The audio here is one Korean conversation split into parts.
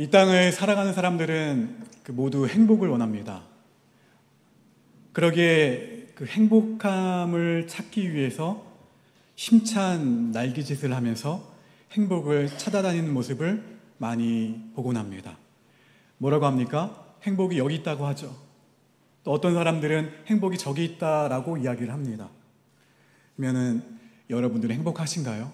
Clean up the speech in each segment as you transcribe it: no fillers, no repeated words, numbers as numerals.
이 땅을 살아가는 사람들은 모두 행복을 원합니다. 그러기에 그 행복함을 찾기 위해서 힘찬 날개짓을 하면서 행복을 찾아다니는 모습을 많이 보곤 합니다. 뭐라고 합니까? 행복이 여기 있다고 하죠. 또 어떤 사람들은 행복이 저기 있다라고 이야기를 합니다. 그러면은 여러분들은 행복하신가요?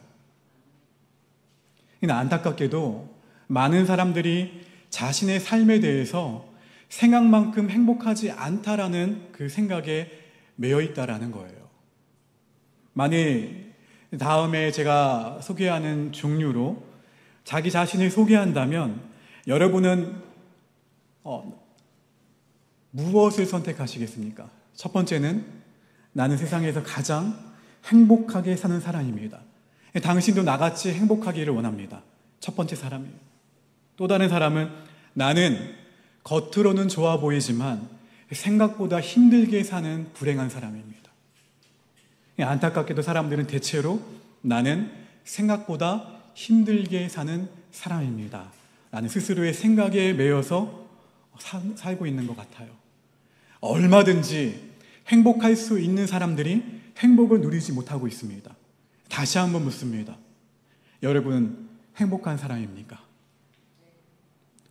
안타깝게도 많은 사람들이 자신의 삶에 대해서 생각만큼 행복하지 않다라는 그 생각에 매여 있다라는 거예요. 만일 다음에 제가 소개하는 종류로 자기 자신을 소개한다면 여러분은 무엇을 선택하시겠습니까? 첫 번째는 나는 세상에서 가장 행복하게 사는 사람입니다. 당신도 나같이 행복하기를 원합니다. 첫 번째 사람이에요. 또 다른 사람은 나는 겉으로는 좋아 보이지만 생각보다 힘들게 사는 불행한 사람입니다. 안타깝게도 사람들은 대체로 나는 생각보다 힘들게 사는 사람입니다. 라는 스스로의 생각에 매여서 살고 있는 것 같아요. 얼마든지 행복할 수 있는 사람들이 행복을 누리지 못하고 있습니다. 다시 한번 묻습니다. 여러분 행복한 사람입니까?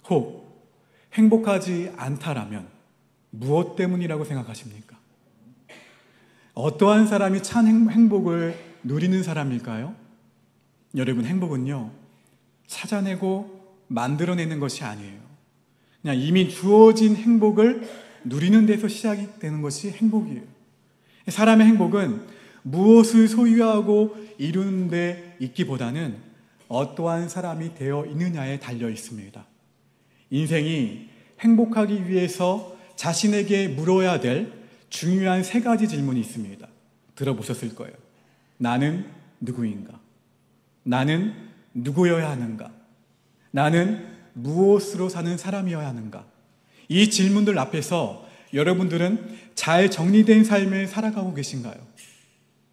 혹 행복하지 않다라면 무엇 때문이라고 생각하십니까? 어떠한 사람이 참 행복을 누리는 사람일까요? 여러분 행복은요 찾아내고 만들어내는 것이 아니에요. 그냥 이미 주어진 행복을 누리는 데서 시작이 되는 것이 행복이에요. 사람의 행복은 무엇을 소유하고 이루는 데 있기보다는 어떠한 사람이 되어 있느냐에 달려 있습니다. 인생이 행복하기 위해서 자신에게 물어야 될 중요한 세 가지 질문이 있습니다. 들어보셨을 거예요. 나는 누구인가? 나는 누구여야 하는가? 나는 무엇으로 사는 사람이어야 하는가? 이 질문들 앞에서 여러분들은 잘 정리된 삶을 살아가고 계신가요?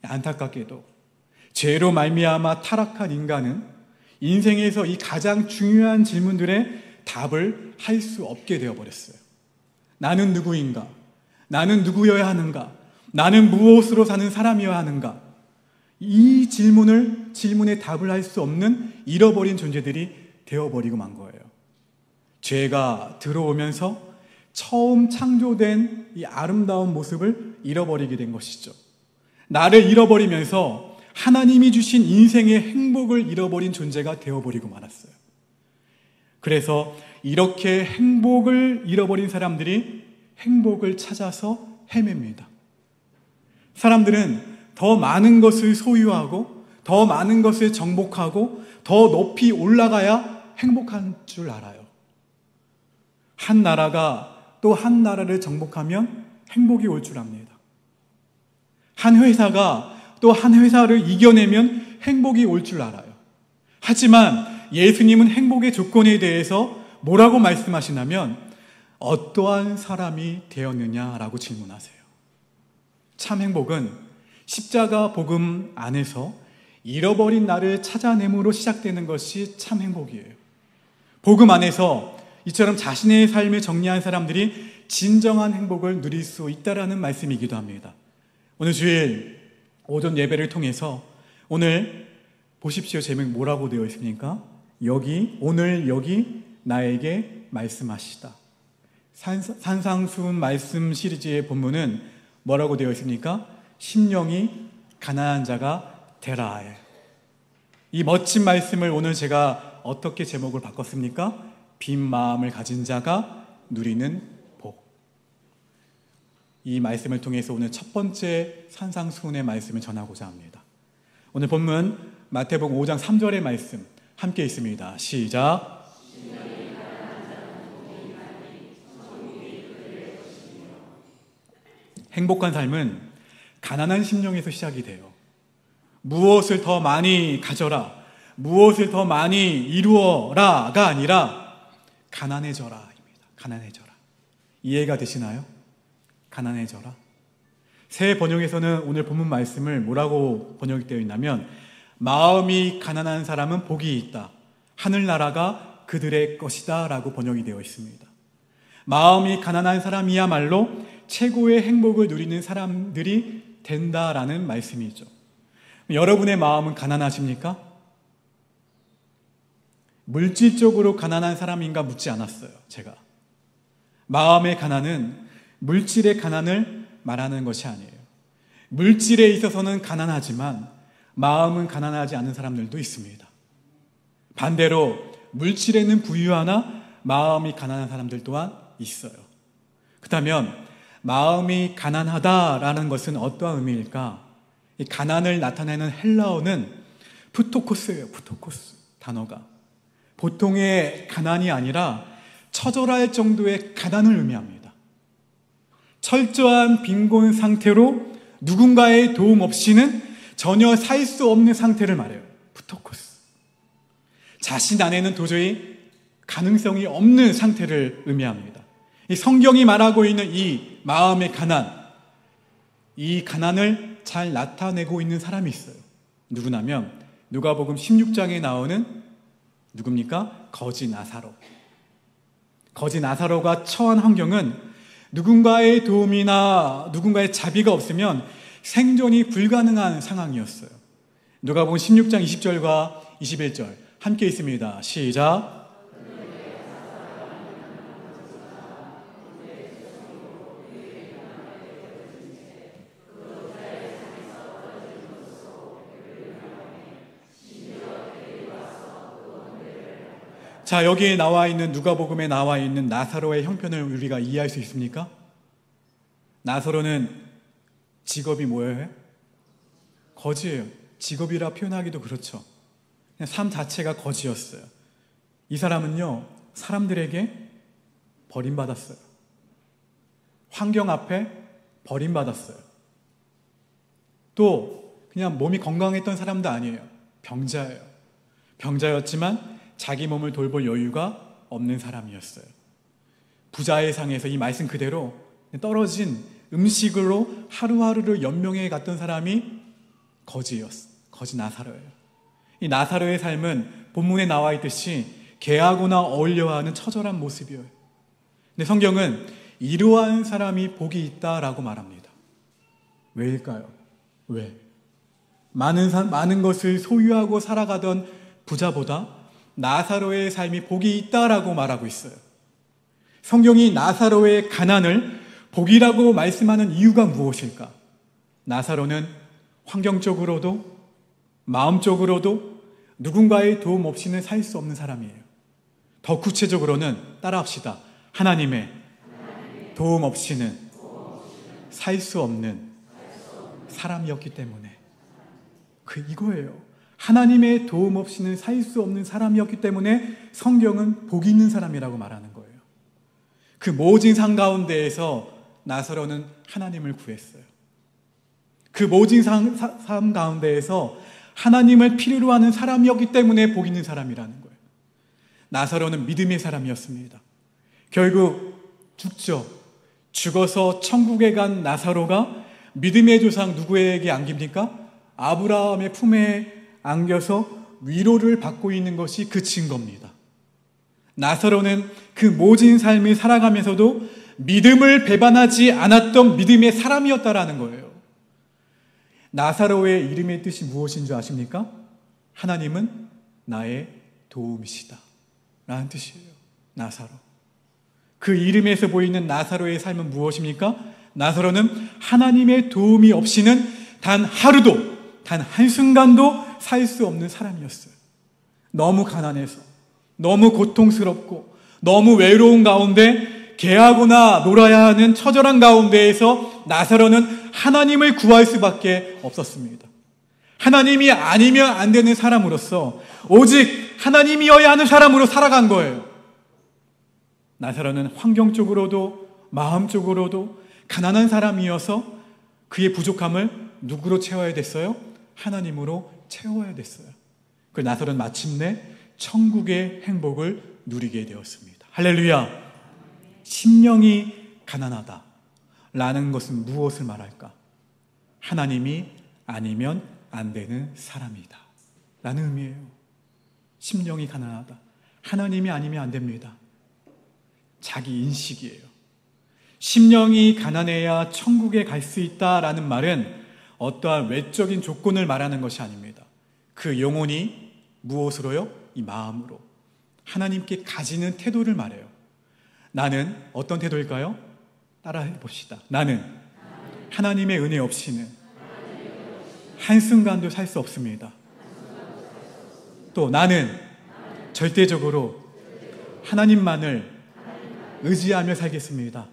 안타깝게도 죄로 말미암아 타락한 인간은 인생에서 이 가장 중요한 질문들의 답을 할 수 없게 되어버렸어요. 나는 누구인가? 나는 누구여야 하는가? 나는 무엇으로 사는 사람이어야 하는가? 이 질문에 답을 할 수 없는 잃어버린 존재들이 되어버리고 만 거예요. 죄가 들어오면서 처음 창조된 이 아름다운 모습을 잃어버리게 된 것이죠. 나를 잃어버리면서 하나님이 주신 인생의 행복을 잃어버린 존재가 되어버리고 말았어요. 그래서 이렇게 행복을 잃어버린 사람들이 행복을 찾아서 헤맵니다. 사람들은 더 많은 것을 소유하고 더 많은 것을 정복하고 더 높이 올라가야 행복한 줄 알아요. 한 나라가 또 한 나라를 정복하면 행복이 올 줄 압니다. 한 회사가 또 한 회사를 이겨내면 행복이 올 줄 알아요. 하지만 예수님은 행복의 조건에 대해서 뭐라고 말씀하시냐면 어떠한 사람이 되었느냐라고 질문하세요. 참 행복은 십자가 복음 안에서 잃어버린 나를 찾아냄으로 시작되는 것이 참 행복이에요. 복음 안에서 이처럼 자신의 삶을 정리한 사람들이 진정한 행복을 누릴 수 있다라는 말씀이기도 합니다. 오늘 주일 오전 예배를 통해서 오늘 보십시오. 제목 뭐라고 되어 있습니까? 오늘 여기 나에게 말씀하시다. 산상수훈 말씀 시리즈의 본문은 뭐라고 되어 있습니까? 심령이 가난한 자가 되라예요. 이 멋진 말씀을 오늘 제가 어떻게 제목을 바꿨습니까? 빈 마음을 가진 자가 누리는 복. 이 말씀을 통해서 오늘 첫 번째 산상수훈의 말씀을 전하고자 합니다. 오늘 본문 마태복음 5장 3절의 말씀 함께 있습니다. 시작. 행복한 삶은 가난한 심령에서 시작이 돼요. 무엇을 더 많이 가져라, 무엇을 더 많이 이루어라가 아니라 가난해져라입니다. 가난해져라. 이해가 되시나요? 가난해져라. 새 번역에서는 오늘 본문 말씀을 뭐라고 번역되어 있냐면 마음이 가난한 사람은 복이 있다. 하늘나라가 그들의 것이다 라고 번역이 되어 있습니다. 마음이 가난한 사람이야말로 최고의 행복을 누리는 사람들이 된다라는 말씀이죠. 여러분의 마음은 가난하십니까? 물질적으로 가난한 사람인가 묻지 않았어요, 제가. 마음의 가난은 물질의 가난을 말하는 것이 아니에요. 물질에 있어서는 가난하지만 마음은 가난하지 않은 사람들도 있습니다. 반대로 물질에는 부유하나 마음이 가난한 사람들 또한 있어요. 그렇다면 마음이 가난하다라는 것은 어떠한 의미일까? 이 가난을 나타내는 헬라어는 푸토코스예요. 푸토코스 단어가. 보통의 가난이 아니라 처절할 정도의 가난을 의미합니다. 철저한 빈곤 상태로 누군가의 도움 없이는 전혀 살 수 없는 상태를 말해요. 푸토코스. 자신 안에는 도저히 가능성이 없는 상태를 의미합니다. 이 성경이 말하고 있는 이 마음의 가난, 이 가난을 잘 나타내고 있는 사람이 있어요. 누구냐면 누가복음 16장에 나오는 누굽니까? 거지 나사로. 거지 나사로가 처한 환경은 누군가의 도움이나 누군가의 자비가 없으면 생존이 불가능한 상황이었어요. 누가복음 16장 20절과 21절 함께 있습니다. 시작. 자, 여기에 나와 있는 누가복음에 나와 있는 나사로의 형편을 우리가 이해할 수 있습니까? 나사로는 직업이 뭐예요? 거지예요. 직업이라 표현하기도 그렇죠. 그냥 삶 자체가 거지였어요. 이 사람은요, 사람들에게 버림받았어요. 환경 앞에 버림받았어요. 또 그냥 몸이 건강했던 사람도 아니에요. 병자예요. 병자였지만 자기 몸을 돌볼 여유가 없는 사람이었어요. 부자의 상에서 이 말씀 그대로 떨어진 음식으로 하루하루를 연명해 갔던 사람이 거지였어요. 거지 나사로예요. 이 나사로의 삶은 본문에 나와 있듯이 개하고나 어울려하는 처절한 모습이에요. 근데 성경은 이러한 사람이 복이 있다라고 말합니다. 왜일까요? 왜? 많은 것을 소유하고 살아가던 부자보다 나사로의 삶이 복이 있다라고 말하고 있어요. 성경이 나사로의 가난을 복이라고 말씀하는 이유가 무엇일까? 나사로는 환경적으로도 마음적으로도 누군가의 도움 없이는 살 수 없는 사람이에요. 더 구체적으로는 따라합시다. 하나님의 도움 없이는 살 수 없는 사람이었기 때문에. 이거예요. 하나님의 도움 없이는 살 수 없는 사람이었기 때문에 성경은 복 있는 사람이라고 말하는 거예요. 그 모진 삶 가운데에서 나사로는 하나님을 구했어요. 그 모진 삶 가운데에서 하나님을 필요로 하는 사람이었기 때문에 복 있는 사람이라는 거예요. 나사로는 믿음의 사람이었습니다. 결국 죽죠. 죽어서 천국에 간 나사로가 믿음의 조상 누구에게 안깁니까? 아브라함의 품에 안겨서 위로를 받고 있는 것이 그 증거입니다. 나사로는 그 모진 삶을 살아가면서도 믿음을 배반하지 않았던 믿음의 사람이었다라는 거예요. 나사로의 이름의 뜻이 무엇인 줄 아십니까? 하나님은 나의 도움이시다 라는 뜻이에요. 나사로. 그 이름에서 보이는 나사로의 삶은 무엇입니까? 나사로는 하나님의 도움이 없이는 단 하루도 단 한순간도 살 수 없는 사람이었어요. 너무 가난해서, 너무 고통스럽고, 너무 외로운 가운데 개하거나 놀아야 하는 처절한 가운데에서 나사로는 하나님을 구할 수밖에 없었습니다. 하나님이 아니면 안 되는 사람으로서 오직 하나님이어야 하는 사람으로 살아간 거예요. 나사로는 환경적으로도 마음적으로도 가난한 사람이어서 그의 부족함을 누구로 채워야 됐어요? 하나님으로 채워야 됐어요. 그 나사로는 마침내 천국의 행복을 누리게 되었습니다. 할렐루야. 심령이 가난하다 라는 것은 무엇을 말할까? 하나님이 아니면 안 되는 사람이다 라는 의미예요. 심령이 가난하다. 하나님이 아니면 안 됩니다. 자기 인식이에요. 심령이 가난해야 천국에 갈 수 있다라는 말은 어떠한 외적인 조건을 말하는 것이 아닙니다. 그 영혼이 무엇으로요? 이 마음으로 하나님께 가지는 태도를 말해요. 나는 어떤 태도일까요? 따라해 봅시다. 나는 하나님의 은혜 없이는 한순간도 살 수 없습니다. 또 나는 절대적으로 하나님만을 의지하며 살겠습니다.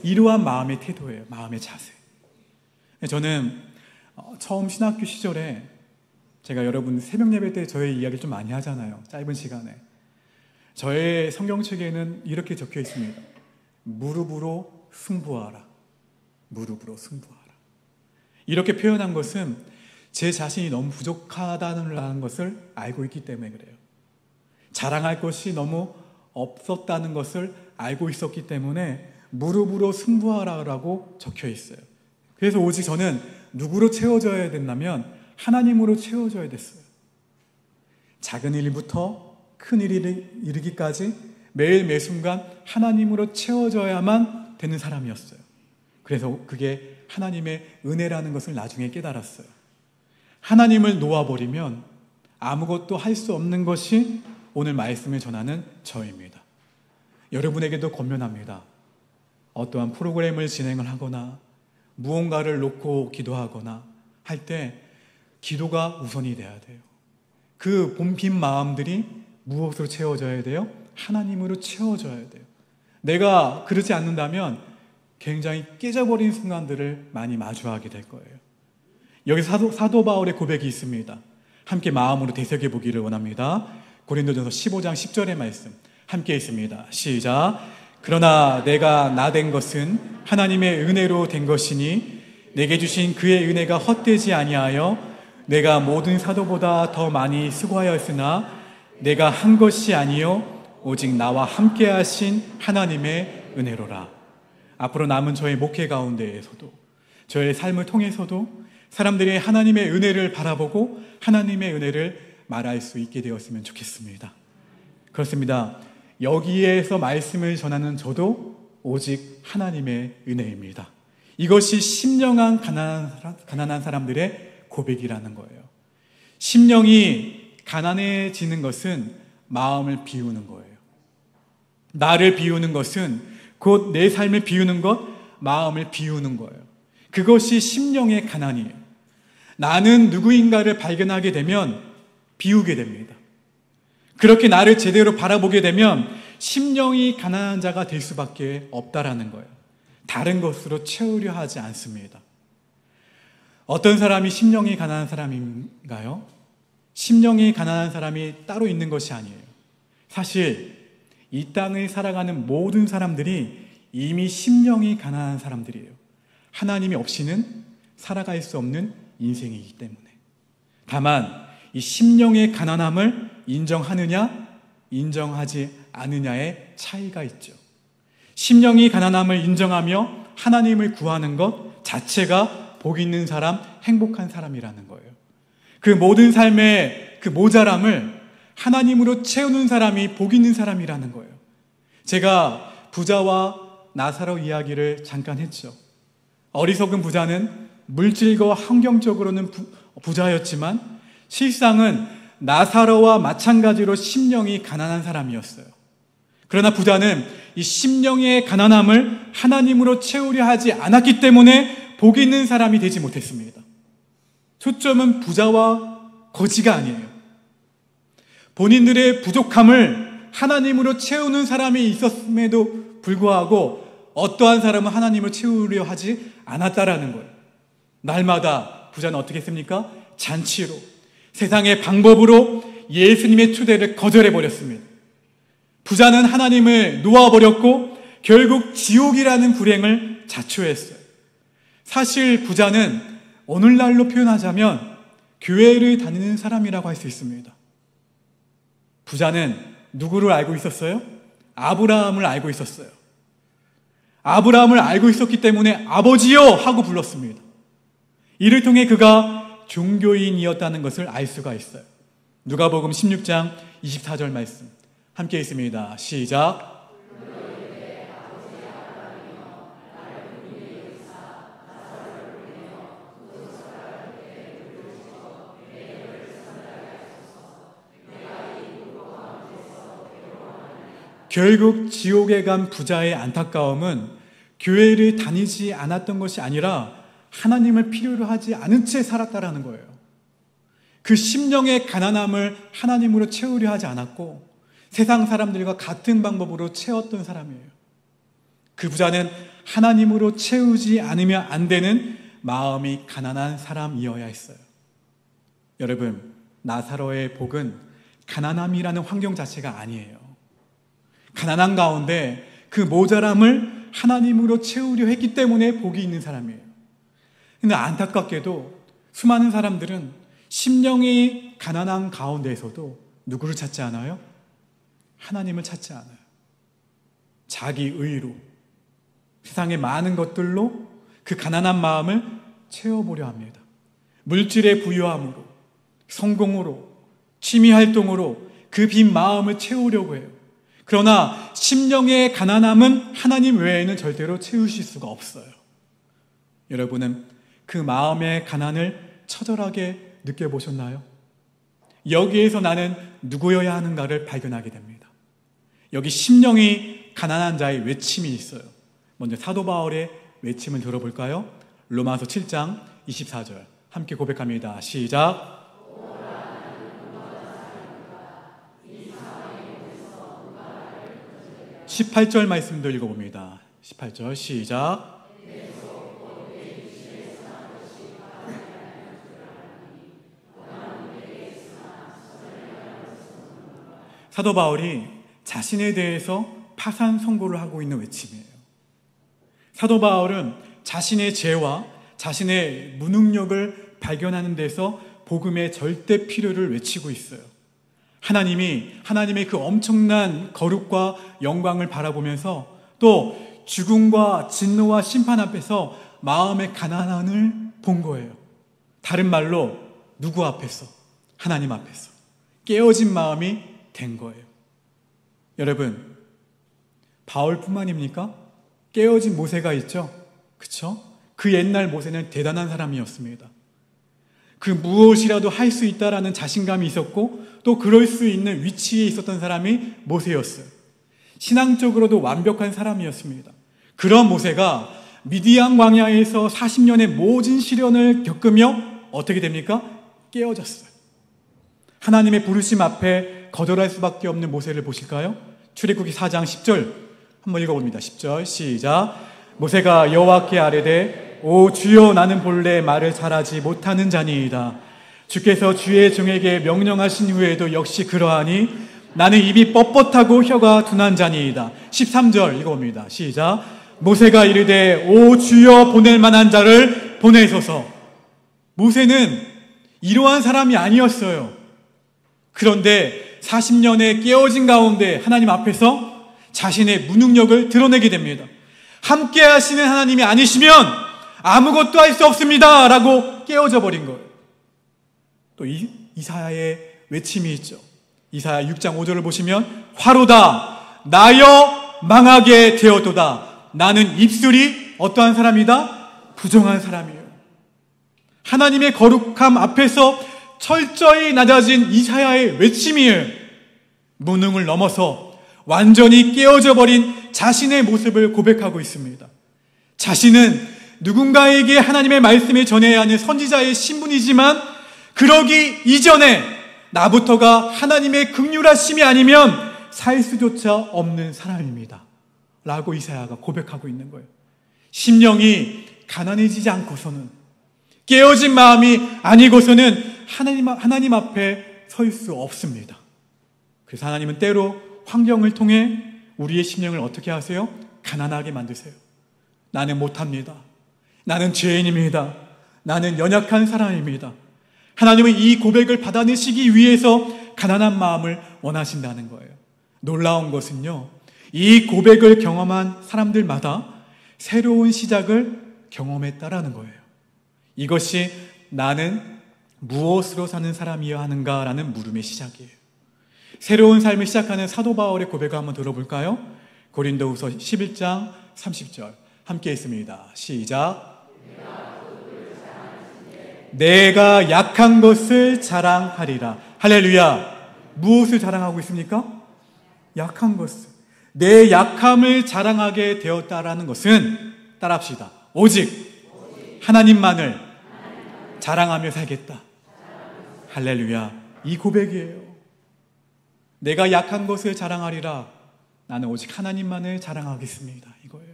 이러한 마음의 태도예요. 마음의 자세. 저는 처음 신학교 시절에 제가 여러분 새벽 예배 때 저의 이야기를 좀 많이 하잖아요. 짧은 시간에. 저의 성경책에는 이렇게 적혀 있습니다. 무릎으로 승부하라. 무릎으로 승부하라. 이렇게 표현한 것은 제 자신이 너무 부족하다는 것을 알고 있기 때문에 그래요. 자랑할 것이 너무 없었다는 것을 알고 있었기 때문에 무릎으로 승부하라고 적혀 있어요. 그래서 오직 저는 누구로 채워져야 된다면 하나님으로 채워져야 됐어요. 작은 일부터 큰 일이 이르기까지 매일 매순간 하나님으로 채워져야만 되는 사람이었어요. 그래서 그게 하나님의 은혜라는 것을 나중에 깨달았어요. 하나님을 놓아버리면 아무것도 할 수 없는 것이 오늘 말씀을 전하는 저입니다. 여러분에게도 권면합니다. 어떠한 프로그램을 진행을 하거나 무언가를 놓고 기도하거나 할 때 기도가 우선이 돼야 돼요. 그 빈 마음들이 무엇으로 채워져야 돼요? 하나님으로 채워져야 돼요. 내가 그러지 않는다면 굉장히 깨져버린 순간들을 많이 마주하게 될 거예요. 여기 사도 바울의 고백이 있습니다. 함께 마음으로 되새겨 보기를 원합니다. 고린도전서 15장 10절의 말씀 함께 있습니다. 시작. 그러나 내가 나 된 것은 하나님의 은혜로 된 것이니 내게 주신 그의 은혜가 헛되지 아니하여 내가 모든 사도보다 더 많이 수고하였으나 내가 한 것이 아니요 오직 나와 함께 하신 하나님의 은혜로라. 앞으로 남은 저의 목회 가운데에서도 저의 삶을 통해서도 사람들이 하나님의 은혜를 바라보고 하나님의 은혜를 말할 수 있게 되었으면 좋겠습니다. 그렇습니다. 여기에서 말씀을 전하는 저도 오직 하나님의 은혜입니다. 이것이 심령한 가난한 사람들의 고백이라는 거예요. 심령이 가난해지는 것은 마음을 비우는 거예요. 나를 비우는 것은 곧 내 삶을 비우는 것, 마음을 비우는 거예요. 그것이 심령의 가난이에요. 나는 누구인가를 발견하게 되면 비우게 됩니다. 그렇게 나를 제대로 바라보게 되면 심령이 가난한 자가 될 수밖에 없다라는 거예요. 다른 것으로 채우려 하지 않습니다. 어떤 사람이 심령이 가난한 사람인가요? 심령이 가난한 사람이 따로 있는 것이 아니에요. 사실 이 땅을 살아가는 모든 사람들이 이미 심령이 가난한 사람들이에요. 하나님이 없이는 살아갈 수 없는 인생이기 때문에. 다만 이 심령의 가난함을 인정하느냐 인정하지 않느냐의 차이가 있죠. 심령이 가난함을 인정하며 하나님을 구하는 것 자체가 복 있는 사람, 행복한 사람이라는 거예요. 그 모든 삶의 그 모자람을 하나님으로 채우는 사람이 복 있는 사람이라는 거예요. 제가 부자와 나사로 이야기를 잠깐 했죠. 어리석은 부자는 물질과 환경적으로는 부자였지만 실상은 나사로와 마찬가지로 심령이 가난한 사람이었어요. 그러나 부자는 이 심령의 가난함을 하나님으로 채우려 하지 않았기 때문에 복 있는 사람이 되지 못했습니다. 초점은 부자와 거지가 아니에요. 본인들의 부족함을 하나님으로 채우는 사람이 있었음에도 불구하고 어떠한 사람은 하나님을 채우려 하지 않았다라는 거예요. 날마다 부자는 어떻게 했습니까? 잔치로, 세상의 방법으로 예수님의 초대를 거절해버렸습니다. 부자는 하나님을 놓아버렸고 결국 지옥이라는 불행을 자초했어요. 사실 부자는 오늘날로 표현하자면 교회를 다니는 사람이라고 할 수 있습니다. 부자는 누구를 알고 있었어요? 아브라함을 알고 있었어요. 아브라함을 알고 있었기 때문에 아버지요 하고 불렀습니다. 이를 통해 그가 종교인이었다는 것을 알 수가 있어요. 누가복음 16장 24절 말씀 함께 있습니다. 시작. 결국 지옥에 간 부자의 안타까움은 교회를 다니지 않았던 것이 아니라 하나님을 필요로 하지 않은 채 살았다라는 거예요. 그 심령의 가난함을 하나님으로 채우려 하지 않았고 세상 사람들과 같은 방법으로 채웠던 사람이에요. 그 부자는 하나님으로 채우지 않으면 안 되는 마음이 가난한 사람이어야 했어요. 여러분, 나사로의 복은 가난함이라는 환경 자체가 아니에요. 가난한 가운데 그 모자람을 하나님으로 채우려 했기 때문에 복이 있는 사람이에요. 근데 안타깝게도 수많은 사람들은 심령이 가난한 가운데에서도 누구를 찾지 않아요? 하나님을 찾지 않아요. 자기 의로, 세상의 많은 것들로 그 가난한 마음을 채워보려 합니다. 물질의 부유함으로, 성공으로, 취미활동으로 그 빈 마음을 채우려고 해요. 그러나 심령의 가난함은 하나님 외에는 절대로 채우실 수가 없어요. 여러분은 그 마음의 가난을 처절하게 느껴보셨나요? 여기에서 나는 누구여야 하는가를 발견하게 됩니다. 여기 심령이 가난한 자의 외침이 있어요. 먼저 사도 바울의 외침을 들어볼까요? 로마서 7장 24절 함께 고백합니다. 시작. 18절 말씀도 읽어봅니다. 18절 시작. 사도 바울이 자신에 대해서 파산 선고를 하고 있는 외침이에요. 사도 바울은 자신의 죄와 자신의 무능력을 발견하는 데서 복음의 절대 필요를 외치고 있어요. 하나님의 그 엄청난 거룩과 영광을 바라보면서 또 죽음과 진노와 심판 앞에서 마음의 가난함을 본 거예요. 다른 말로 누구 앞에서? 하나님 앞에서 깨어진 마음이 된 거예요. 여러분, 바울뿐만입니까? 깨어진 모세가 있죠? 그쵸? 그 옛날 모세는 대단한 사람이었습니다. 그 무엇이라도 할 수 있다라는 자신감이 있었고 또 그럴 수 있는 위치에 있었던 사람이 모세였어요. 신앙적으로도 완벽한 사람이었습니다. 그런 모세가 미디안 광야에서 40년의 모진 시련을 겪으며 어떻게 됩니까? 깨어졌어요. 하나님의 부르심 앞에 거절할 수밖에 없는 모세를 보실까요? 출애굽기 4장 10절 한번 읽어봅니다. 10절 시작. 모세가 여호와께 아뢰되 오 주여 나는 본래 말을 잘하지 못하는 자니이다. 주께서 주의 종에게 명령하신 후에도 역시 그러하니 나는 입이 뻣뻣하고 혀가 둔한 자니이다. 13절 읽어봅니다. 시작. 모세가 이르되 오 주여 보낼 만한 자를 보내소서. 모세는 이러한 사람이 아니었어요. 그런데 40년의 깨어진 가운데 하나님 앞에서 자신의 무능력을 드러내게 됩니다. 함께 하시는 하나님이 아니시면 아무것도 할 수 없습니다 라고 깨어져 버린 거예요. 또 이사야의 외침이 있죠. 이사야 6장 5절을 보시면 화로다 나여 망하게 되었도다. 나는 입술이 어떠한 사람이다? 부정한 사람이에요. 하나님의 거룩함 앞에서 철저히 낮아진 이사야의 외침이에요. 무능을 넘어서 완전히 깨어져 버린 자신의 모습을 고백하고 있습니다. 자신은 누군가에게 하나님의 말씀을 전해야 하는 선지자의 신분이지만 그러기 이전에 나부터가 하나님의 긍휼하심이 아니면 살 수조차 없는 사람입니다 라고 이사야가 고백하고 있는 거예요. 심령이 가난해지지 않고서는, 깨어진 마음이 아니고서는 하나님 앞에 설 수 없습니다. 그래서 하나님은 때로 환경을 통해 우리의 심령을 어떻게 하세요? 가난하게 만드세요. 나는 못합니다. 나는 죄인입니다. 나는 연약한 사람입니다. 하나님은 이 고백을 받아내시기 위해서 가난한 마음을 원하신다는 거예요. 놀라운 것은요, 이 고백을 경험한 사람들마다 새로운 시작을 경험했다라는 거예요. 이것이 나는 무엇으로 사는 사람이어야 하는가라는 물음의 시작이에요. 새로운 삶을 시작하는 사도 바울의 고백을 한번 들어볼까요? 고린도후서 11장 30절 함께 있습니다. 시작. 내가 약한 것을 자랑하리라. 할렐루야. 무엇을 자랑하고 있습니까? 약한 것을. 내 약함을 자랑하게 되었다라는 것은 따라합시다. 오직 하나님만을 자랑하며 살겠다. 할렐루야. 이 고백이에요. 내가 약한 것을 자랑하리라. 나는 오직 하나님만을 자랑하겠습니다. 이거예요.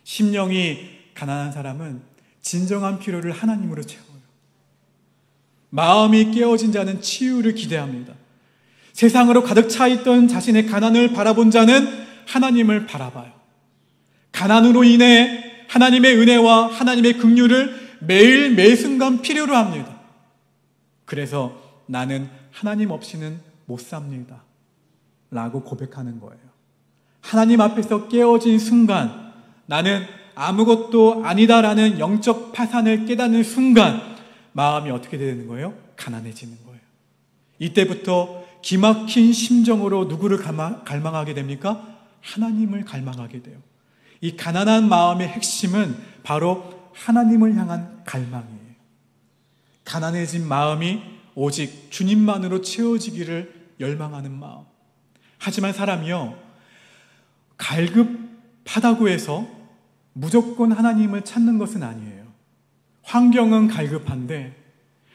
심령이 가난한 사람은 진정한 필요를 하나님으로 채워요. 마음이 깨어진 자는 치유를 기대합니다. 세상으로 가득 차 있던 자신의 가난을 바라본 자는 하나님을 바라봐요. 가난으로 인해 하나님의 은혜와 하나님의 긍휼을 매일 매 순간 필요로 합니다. 그래서 나는 하나님 없이는 못 삽니다. 라고 고백하는 거예요. 하나님 앞에서 깨어진 순간 나는 아무것도 아니다라는 영적 파산을 깨닫는 순간 마음이 어떻게 되는 거예요? 가난해지는 거예요. 이때부터 기막힌 심정으로 누구를 갈망하게 됩니까? 하나님을 갈망하게 돼요. 이 가난한 마음의 핵심은 바로 하나님을 향한 갈망이에요. 가난해진 마음이 오직 주님만으로 채워지기를 열망하는 마음. 하지만 사람이요, 갈급하다고 해서 무조건 하나님을 찾는 것은 아니에요. 환경은 갈급한데,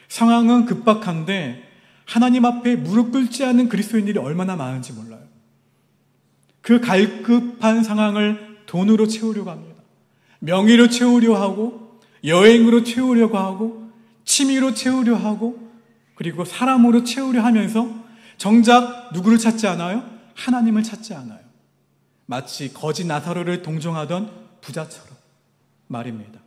상황은 급박한데 하나님 앞에 무릎 꿇지 않는 그리스도인들이 얼마나 많은지 몰라요. 그 갈급한 상황을 돈으로 채우려고 합니다. 명의로 채우려 하고, 여행으로 채우려고 하고, 취미로 채우려 하고, 그리고 사람으로 채우려 하면서 정작 누구를 찾지 않아요? 하나님을 찾지 않아요. 마치 거지 나사로를 동정하던 부자처럼 말입니다.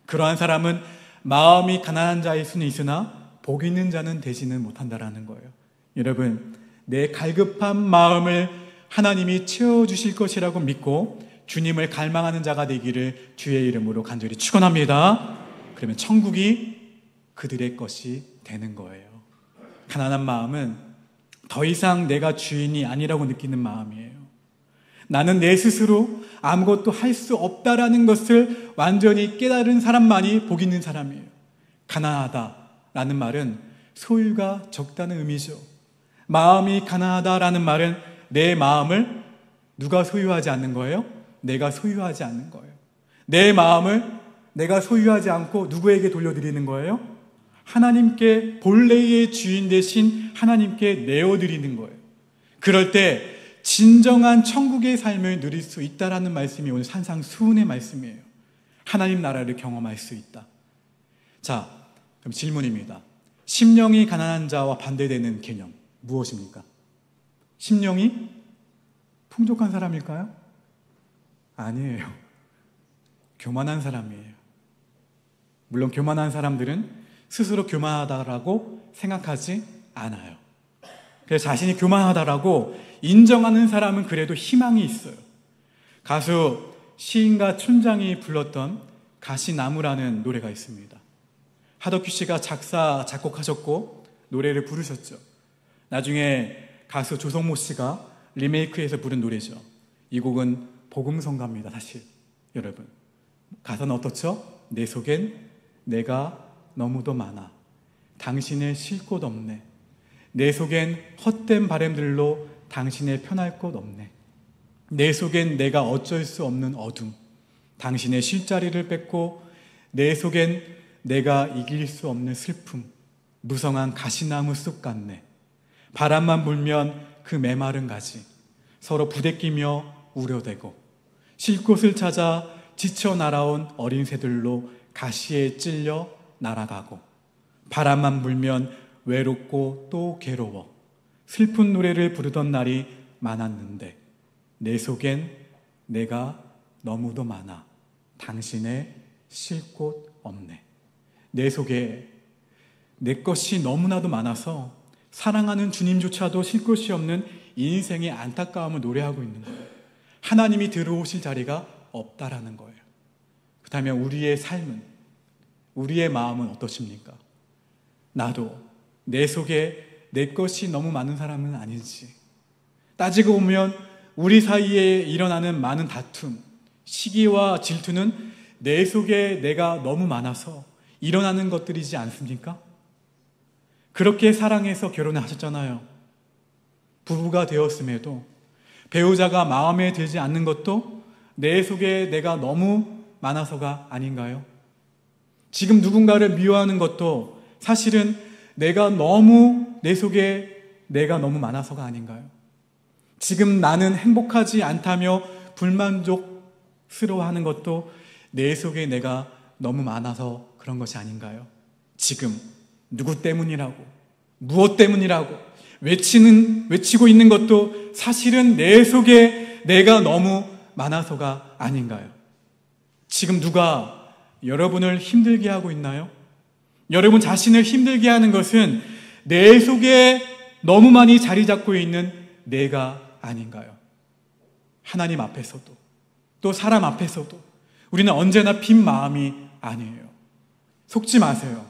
그러한 사람은 마음이 가난한 자일 수는 있으나 복 있는 자는 되지는 못한다라는 거예요. 여러분, 내 갈급한 마음을 하나님이 채워주실 것이라고 믿고 주님을 갈망하는 자가 되기를 주의 이름으로 간절히 축원합니다. 그러면 천국이 그들의 것이 되는 거예요. 가난한 마음은 더 이상 내가 주인이 아니라고 느끼는 마음이에요. 나는 내 스스로 아무것도 할 수 없다라는 것을 완전히 깨달은 사람만이 복 있는 사람이에요. 가난하다라는 말은 소유가 적다는 의미죠. 마음이 가난하다라는 말은 내 마음을 누가 소유하지 않는 거예요? 내가 소유하지 않는 거예요. 내 마음을 내가 소유하지 않고 누구에게 돌려드리는 거예요? 하나님께, 본래의 주인 되신 하나님께 내어드리는 거예요. 그럴 때 진정한 천국의 삶을 누릴 수 있다라는 말씀이 오늘 산상수훈의 말씀이에요. 하나님 나라를 경험할 수 있다. 자, 그럼 질문입니다. 심령이 가난한 자와 반대되는 개념 무엇입니까? 심령이 풍족한 사람일까요? 아니에요. 교만한 사람이에요. 물론 교만한 사람들은 스스로 교만하다라고 생각하지 않아요. 그래서 자신이 교만하다라고 인정하는 사람은 그래도 희망이 있어요. 가수 시인가 춘장이 불렀던 가시나무라는 노래가 있습니다. 하덕규 씨가 작사, 작곡하셨고 노래를 부르셨죠. 나중에 가수 조성모 씨가 리메이크해서 부른 노래죠. 이 곡은 복음성가입니다. 사실 여러분, 가사는 어떻죠? 내 속엔 내가 너무도 많아 당신의 쉴 곳 없네. 내 속엔 헛된 바람들로 당신의 편할 곳 없네. 내 속엔 내가 어쩔 수 없는 어둠, 당신의 쉴 자리를 뺏고, 내 속엔 내가 이길 수 없는 슬픔, 무성한 가시나무 숲 같네. 바람만 불면 그 메마른 가지 서로 부대끼며 우려대고, 쉴 곳을 찾아 지쳐 날아온 어린 새들로 가시에 찔려 날아가고, 바람만 불면 외롭고 또 괴로워 슬픈 노래를 부르던 날이 많았는데, 내 속엔 내가 너무도 많아 당신의 쉴 곳 없네. 내 속에 내 것이 너무나도 많아서 사랑하는 주님조차도 쉴 곳이 없는 인생의 안타까움을 노래하고 있는 거예요. 하나님이 들어오실 자리가 없다라는 거예요. 그렇다면 우리의 삶은, 우리의 마음은 어떠십니까? 나도 내 속에 내 것이 너무 많은 사람은 아닌지. 따지고 보면 우리 사이에 일어나는 많은 다툼, 시기와 질투는 내 속에 내가 너무 많아서 일어나는 것들이지 않습니까? 그렇게 사랑해서 결혼을 하셨잖아요. 부부가 되었음에도 배우자가 마음에 들지 않는 것도 내 속에 내가 너무 많아서가 아닌가요? 지금 누군가를 미워하는 것도 사실은 내가 너무 내 속에 내가 너무 많아서가 아닌가요? 지금 나는 행복하지 않다며 불만족스러워하는 것도 내 속에 내가 너무 많아서 그런 것이 아닌가요? 지금 누구 때문이라고, 무엇 때문이라고 외치고 있는 것도 사실은 내 속에 내가 너무 많아서가 아닌가요? 지금 누가 여러분을 힘들게 하고 있나요? 여러분 자신을 힘들게 하는 것은 내 속에 너무 많이 자리 잡고 있는 내가 아닌가요? 하나님 앞에서도 또 사람 앞에서도 우리는 언제나 빈 마음이 아니에요. 속지 마세요.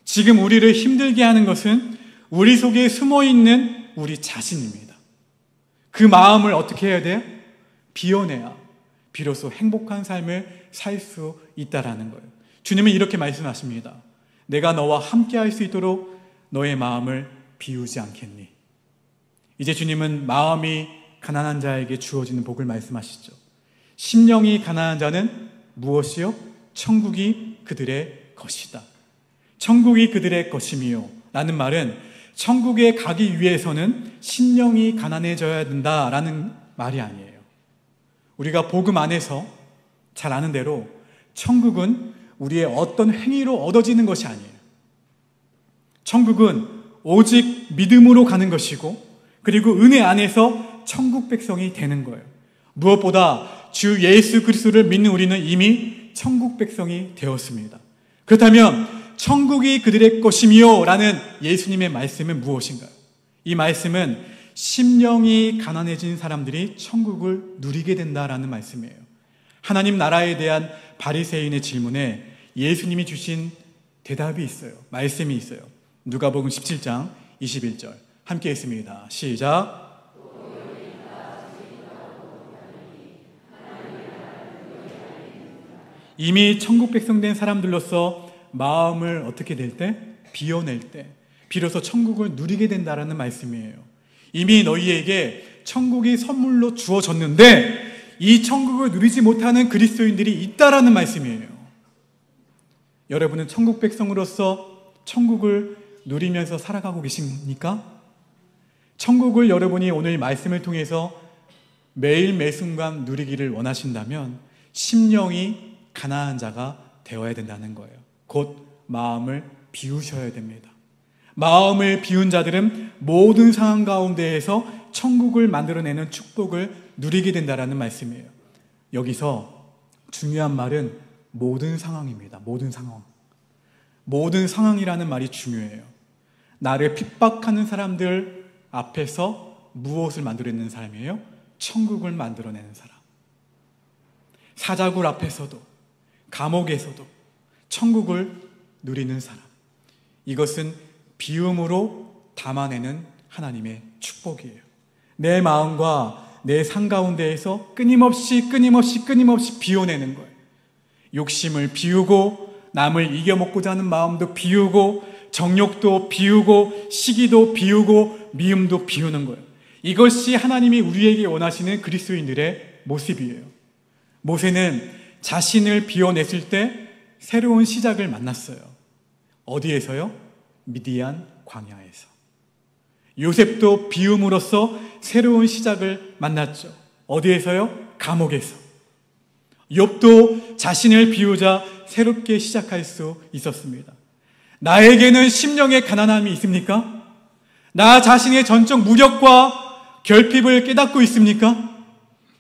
지금 우리를 힘들게 하는 것은 우리 속에 숨어있는 우리 자신입니다. 그 마음을 어떻게 해야 돼요? 비워내야 비로소 행복한 삶을 살 수 있다라는 거예요. 주님은 이렇게 말씀하십니다. 내가 너와 함께 할 수 있도록 너의 마음을 비우지 않겠니? 이제 주님은 마음이 가난한 자에게 주어지는 복을 말씀하시죠. 심령이 가난한 자는 무엇이요? 천국이 그들의 것이다. 천국이 그들의 것이미요 라는 말은 천국에 가기 위해서는 심령이 가난해져야 된다라는 말이 아니에요. 우리가 복음 안에서 잘 아는 대로 천국은 우리의 어떤 행위로 얻어지는 것이 아니에요. 천국은 오직 믿음으로 가는 것이고 그리고 은혜 안에서 천국 백성이 되는 거예요. 무엇보다 주 예수 그리스도를 믿는 우리는 이미 천국 백성이 되었습니다. 그렇다면 천국이 그들의 것이미요 라는 예수님의 말씀은 무엇인가요? 이 말씀은 심령이 가난해진 사람들이 천국을 누리게 된다라는 말씀이에요. 하나님 나라에 대한 바리새인의 질문에 예수님이 주신 대답이 있어요. 말씀이 있어요. 누가복음 17장 21절 함께 읽습니다. 시작. 이미 천국 백성 된 사람들로서 마음을 어떻게 될 때? 비워낼 때 비로소 천국을 누리게 된다라는 말씀이에요. 이미 너희에게 천국이 선물로 주어졌는데 이 천국을 누리지 못하는 그리스도인들이 있다라는 말씀이에요. 여러분은 천국 백성으로서 천국을 누리면서 살아가고 계십니까? 천국을 여러분이 오늘 말씀을 통해서 매일 매순간 누리기를 원하신다면 심령이 가난한 자가 되어야 된다는 거예요. 곧 마음을 비우셔야 됩니다. 마음을 비운 자들은 모든 상황 가운데에서 천국을 만들어내는 축복을 누리게 된다는 말씀이에요. 여기서 중요한 말은 모든 상황입니다. 모든 상황. 모든 상황이라는 말이 중요해요. 나를 핍박하는 사람들 앞에서 무엇을 만들어내는 사람이에요? 천국을 만들어내는 사람. 사자굴 앞에서도 감옥에서도 천국을 누리는 사람. 이것은 비움으로 담아내는 하나님의 축복이에요. 내 마음과 내 삶 가운데에서 끊임없이 비워내는 거예요. 욕심을 비우고 남을 이겨먹고자 하는 마음도 비우고 정욕도 비우고 시기도 비우고 미움도 비우는 거예요. 이것이 하나님이 우리에게 원하시는 그리스도인들의 모습이에요. 모세는 자신을 비워냈을 때 새로운 시작을 만났어요. 어디에서요? 미디안 광야에서. 요셉도 비움으로써 새로운 시작을 만났죠. 어디에서요? 감옥에서. 욥도 자신을 비우자 새롭게 시작할 수 있었습니다. 나에게는 심령의 가난함이 있습니까? 나 자신의 전적 무력과 결핍을 깨닫고 있습니까?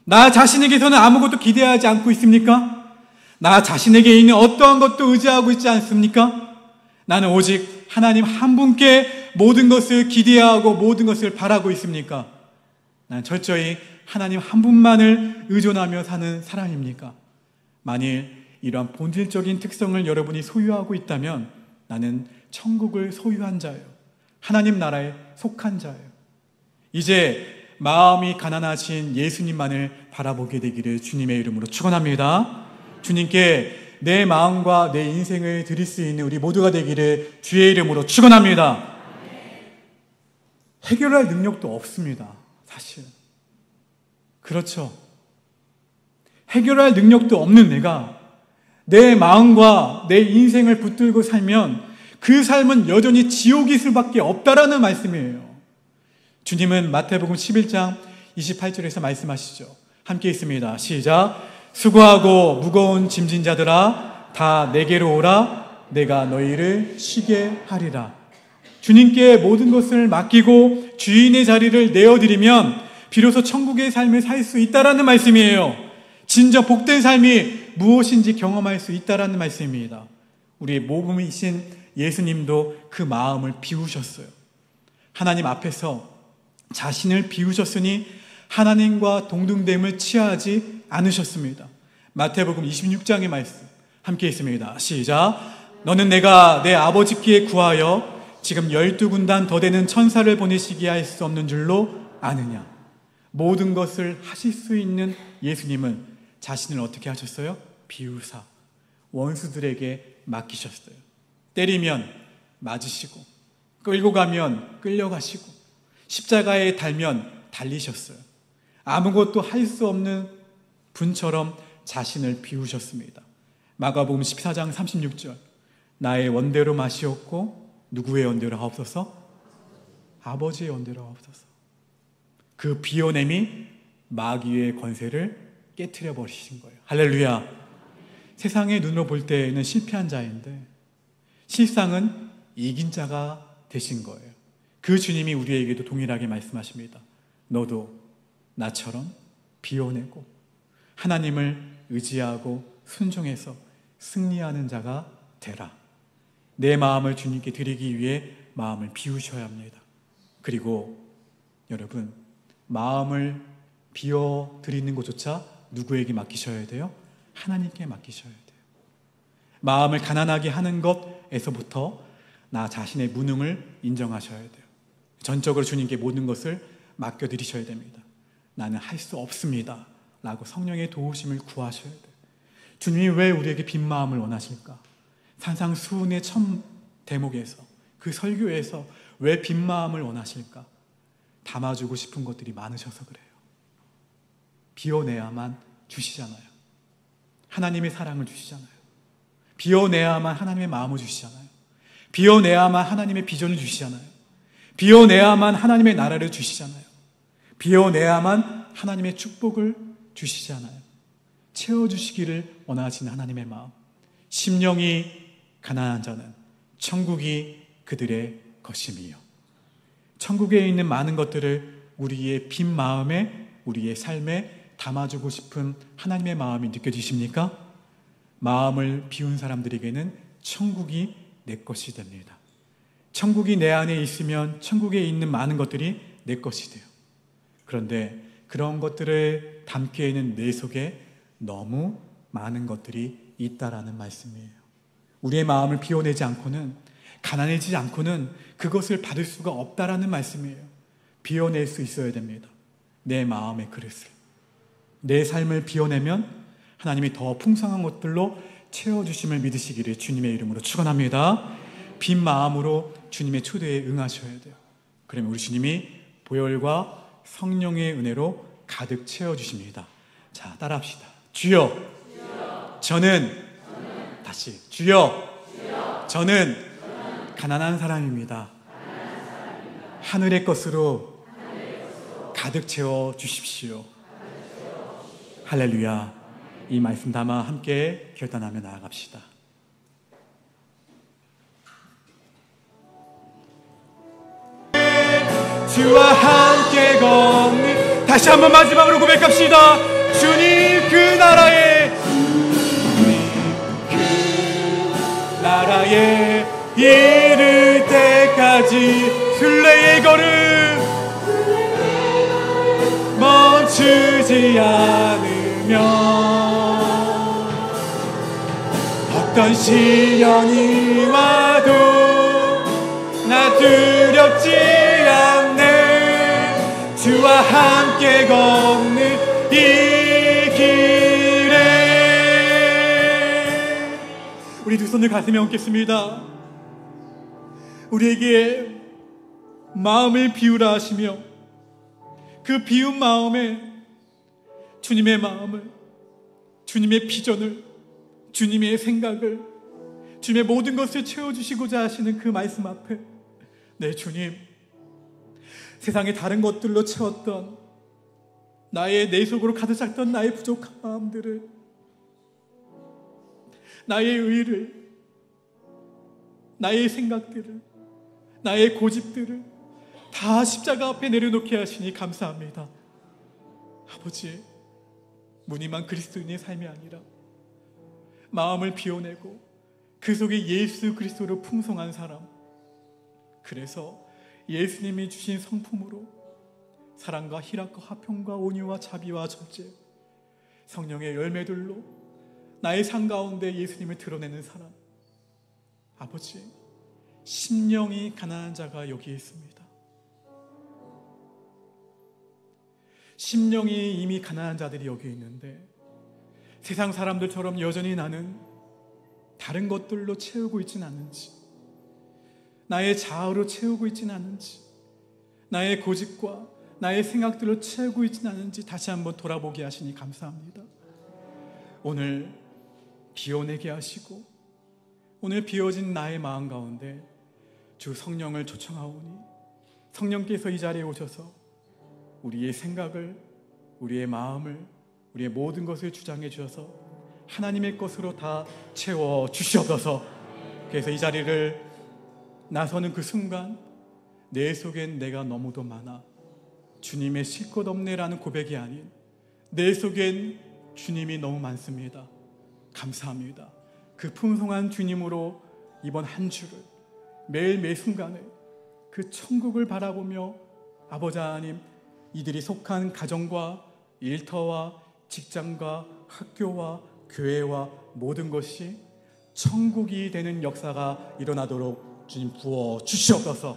나 자신에게서는 아무것도 기대하지 않고 있습니까? 나 자신에게 있는 어떠한 것도 의지하고 있지 않습니까? 나는 오직 하나님 한 분께 모든 것을 기대하고 모든 것을 바라고 있습니까? 난 철저히 하나님 한 분만을 의존하며 사는 사람입니까? 만일 이러한 본질적인 특성을 여러분이 소유하고 있다면 나는 천국을 소유한 자예요. 하나님 나라에 속한 자예요. 이제 마음이 가난하신 예수님만을 바라보게 되기를 주님의 이름으로 축원합니다. 주님께 내 마음과 내 인생을 드릴 수 있는 우리 모두가 되기를 주의 이름으로 축원합니다. 해결할 능력도 없습니다. 사실 그렇죠. 해결할 능력도 없는 내가 내 마음과 내 인생을 붙들고 살면 그 삶은 여전히 지옥일 수밖에 없다라는 말씀이에요. 주님은 마태복음 11장 28절에서 말씀하시죠. 함께 있습니다. 시작. 수고하고 무거운 짐진 자들아 다 내게로 오라. 내가 너희를 쉬게 하리라. 주님께 모든 것을 맡기고 주인의 자리를 내어드리면 비로소 천국의 삶을 살 수 있다라는 말씀이에요. 진정 복된 삶이 무엇인지 경험할 수 있다라는 말씀입니다. 우리의 모범이신 예수님도 그 마음을 비우셨어요. 하나님 앞에서 자신을 비우셨으니 하나님과 동등됨을 취하지 않으셨습니다. 마태복음 26장의 말씀 함께 있습니다. 시작. 너는 내가 내 아버지께 구하여 지금 12군단 더 되는 천사를 보내시게 할 수 없는 줄로 아느냐. 모든 것을 하실 수 있는 예수님은 자신을 어떻게 하셨어요? 비우사 원수들에게 맡기셨어요. 때리면 맞으시고 끌고 가면 끌려가시고 십자가에 달면 달리셨어요. 아무것도 할 수 없는 분처럼 자신을 비우셨습니다. 마가복음 14장 36절 나의 원대로 마시옵고 누구의 원대로 하옵소서? 아버지의 원대로 하옵소서. 그 비워냄이 마귀의 권세를 깨트려 버리신 거예요. 할렐루야. 세상의 눈으로 볼 때는 실패한 자인데 실상은 이긴 자가 되신 거예요. 그 주님이 우리에게도 동일하게 말씀하십니다. 너도 나처럼 비워내고 하나님을 의지하고 순종해서 승리하는 자가 되라. 내 마음을 주님께 드리기 위해 마음을 비우셔야 합니다. 그리고 여러분, 마음을 비워드리는 것조차 누구에게 맡기셔야 돼요? 하나님께 맡기셔야 돼요. 마음을 가난하게 하는 것에서부터 나 자신의 무능을 인정하셔야 돼요. 전적으로 주님께 모든 것을 맡겨드리셔야 됩니다. 나는 할 수 없습니다 라고 성령의 도우심을 구하셔야 돼요. 주님이 왜 우리에게 빈 마음을 원하실까? 산상수훈의 첫 대목에서 그 설교에서 왜 빈 마음을 원하실까? 담아주고 싶은 것들이 많으셔서 그래요. 비워내야만 주시잖아요. 하나님의 사랑을 주시잖아요. 비워내야만 하나님의 마음을 주시잖아요. 비워내야만 하나님의 비전을 주시잖아요. 비워내야만 하나님의 나라를 주시잖아요. 비워내야만 하나님의 축복을 주시잖아요. 채워주시기를 원하시는 하나님의 마음. 심령이 가난한 자는 천국이 그들의 것임이요. 천국에 있는 많은 것들을 우리의 빈 마음에, 우리의 삶에 담아주고 싶은 하나님의 마음이 느껴지십니까? 마음을 비운 사람들에게는 천국이 내 것이 됩니다. 천국이 내 안에 있으면 천국에 있는 많은 것들이 내 것이 돼요. 그런데 그런 것들을 담기에는 내 속에 너무 많은 것들이 있다라는 말씀이에요. 우리의 마음을 비워내지 않고는, 가난해지지 않고는 그것을 받을 수가 없다라는 말씀이에요. 비워낼 수 있어야 됩니다. 내 마음의 그릇을. 내 삶을 비워내면 하나님이 더 풍성한 것들로 채워주심을 믿으시기를 주님의 이름으로 축원합니다. 빈 마음으로 주님의 초대에 응하셔야 돼요. 그러면 우리 주님이 보혈과 성령의 은혜로 가득 채워주십니다. 자, 따라합시다. 주여, 저는 다시 주여, 저는 가난한 사람입니다. 하늘의 것으로 가득 채워 주십시오. 할렐루야. 이 말씀 담아 함께 결단하며 나아갑시다. 주와 함께 걷는, 다시 한번 마지막으로 고백합시다. 주님 그 나라에, 나라에 이를 때까지 순례의 걸음 멈추지 않으며 어떤 시련이 와도 나 두렵지 않네. 주와 함께 걷는 이 길에. 우리 두 손을 가슴에 얹겠습니다. 우리에게 마음을 비우라 하시며 그 비운 마음에 주님의 마음을, 주님의 비전을, 주님의 생각을, 주님의 모든 것을 채워주시고자 하시는 그 말씀 앞에, 네 주님, 세상의 다른 것들로 채웠던 나의 내 속으로 가득 찼던 나의 부족한 마음들을, 나의 의를, 나의 생각들을, 나의 고집들을 다 십자가 앞에 내려놓게 하시니 감사합니다. 아버지, 무늬만 그리스도인의 삶이 아니라 마음을 비워내고 그 속에 예수 그리스도로 풍성한 사람, 그래서 예수님이 주신 성품으로 사랑과 희락과 화평과 온유와 자비와 절제, 성령의 열매들로 나의 삶 가운데 예수님을 드러내는 사람. 아버지, 심령이 가난한 자가 여기 있습니다. 심령이 이미 가난한 자들이 여기 있는데 세상 사람들처럼 여전히 나는 다른 것들로 채우고 있진 않은지, 나의 자아로 채우고 있진 않은지, 나의 고집과 나의 생각들로 채우고 있진 않은지 다시 한번 돌아보게 하시니 감사합니다. 오늘 비워내게 하시고 오늘 비워진 나의 마음 가운데 주 성령을 초청하오니 성령께서 이 자리에 오셔서 우리의 생각을, 우리의 마음을, 우리의 모든 것을 주장해 주셔서 하나님의 것으로 다 채워 주시옵소서. 그래서 이 자리를 나서는 그 순간 내 속엔 내가 너무도 많아 주님의 쉴 것 없네라는 고백이 아닌 내 속엔 주님이 너무 많습니다. 감사합니다. 그 풍성한 주님으로 이번 한 주를 매일 매 순간에 그 천국을 바라보며 아버지 하나님, 이들이 속한 가정과 일터와 직장과 학교와 교회와 모든 것이 천국이 되는 역사가 일어나도록 주님 부어 주시옵소서.